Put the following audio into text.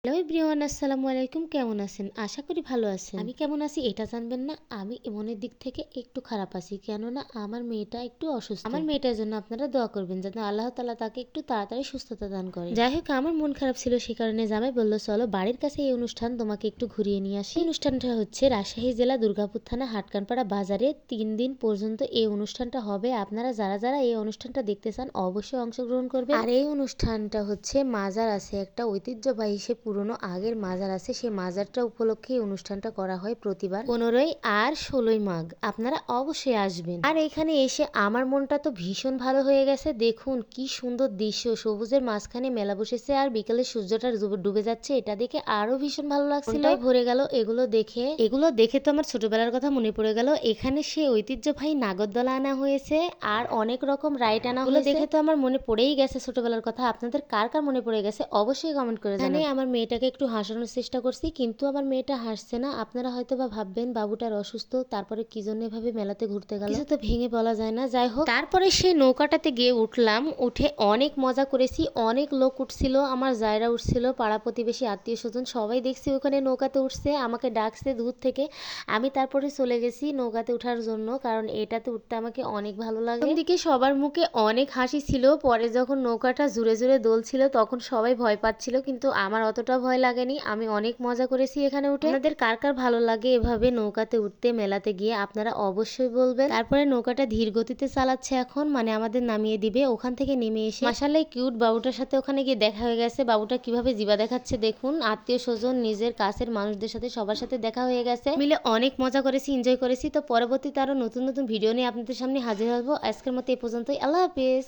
Hello everyone, আসসালামু আলাইকুম। কেমন আছেন? আশা করি ভালো আছেন। আমি কেমন আছি এটা জানবেন না, আমি মনের দিক থেকে একটু খারাপ আছি, কেননা আমার মেয়েটা একটু অসুস্থ। আমার মেয়েটার জন্য আপনারা দোয়া করবেন যাতে আল্লাহ তাআলা তাকে একটু তাড়াতাড়ি সুস্থতা দান করে। যাই হোক, আমার মন খারাপ ছিল, সে কারণে জামাই বলল চলো বাড়ির কাছে এই অনুষ্ঠান, তোমাকে একটু ঘুরিয়ে নিয়ে আসি। এই অনুষ্ঠানটা হচ্ছে রাজশাহী জেলা দুর্গাপুর থানা হাটকানপাড়া বাজারে 3 দিন পর্যন্ত এই অনুষ্ঠানটা হবে। আপনারা যারা যারা এই অনুষ্ঠানটা দেখতে চান অবশ্যই অংশগ্রহণ করবেন। আর এই অনুষ্ঠানটা হচ্ছে মাজার আছে একটা ঐতিহ্যবাহী, সে পুরনো আগের মাজার আছে, সেই মাজারটা উপলক্ষে এই অনুষ্ঠানটা করা হয় প্রতিবার 15 আর 16 মাঘ। আপনারা অবশ্যই আসবেন। আর এখানে এসে আমার মনটা তো ভীষণ ভালো হয়ে গেছে। দেখুন কি সুন্দর দৃশ্য, সবুজের মাঝখানে মেলা বসেছে আর বিকেলে সূর্যটা ডুবে যাচ্ছে, এটা দেখে আরো ভীষণ ভালো লাগছিল, ভরে গেল এগুলো দেখে তো আমার ছোটবেলার কথা মনে পড়ে গেল। এখানে সে ঐতিহ্যবাহী নাগরদোলা আনা হয়েছে আর অনেক রকম রাইড আনা হয়েছে, দেখে তো আমার মনে পড়েই গেছে ছোটবেলার কথা। আপনাদের কার কার মনে পড়ে গেছে অবশ্যই কমেন্ট করে জানাবেন। আমার মেয়েটাকে একটু হাসানোর চেষ্টা করছি, কিন্তু আমার মেয়েটা হাসছে না। আপনারা হয়তো বা ভাববেন বাবুটার অসুস্থ, তারপরে কি জন্য এভাবে মেলাতে ঘুরতে গেল, কিছু তো ভেঙে বলা যায় না। যাই হোক, তারপরে সেই নৌকাটাতে গিয়ে উঠলাম, উঠে অনেক মজা করেছি। অনেক লোক উঠছিল, আমার জায়রা উঠছিল, পাড়া প্রতিবেশী আত্মীয় স্বজন সবাই দেখছি ওখানে নৌকাতে উঠছে, আমাকে ডাকছে দূর থেকে। আমি তারপরে চলে গেছি নৌকাতে উঠার জন্য, কারণ এটাতে উঠতে আমাকে অনেক ভালো লাগে। দিকে সবার মুখে অনেক হাসি ছিল। পরে যখন নৌকাটা জুড়ে জুড়ে দোলছিল তখন সবাই ভয় পাচ্ছিল, কিন্তু আমার অতটা ভয় লাগেনি। আমি অনেক মজা করেছি এখানে উঠে। আপনাদের কার কার ভালো লাগে এভাবে নৌকাতে উঠতে মেলাতে গিয়ে আপনারা অবশ্যই বলবেন। তারপরে নৌকাটা ধীর গতিতে চালাচ্ছে এখন, মানে আমাদের নামিয়ে দিবে। ওখান থেকে নেমে এসে মাশাআল্লাহ কিউট বাবুটার সাথে ওখানে গিয়ে দেখা হয়ে গেছে। বাবুটা কিভাবে জিবা দেখাচ্ছে দেখুন, আত্মীয় স্বজন নিজের কাছের মানুষদের সাথে সবার সাথে দেখা হয়ে গেছে, মিলে অনেক মজা করেছি, এনজয় করেছি। তো পরবর্তীতে আরো নতুন নতুন ভিডিও নিয়ে আপনাদের সামনে হাজির হবো। আজকের মতো এই পর্যন্তই, আল্লাহ হাফেজ।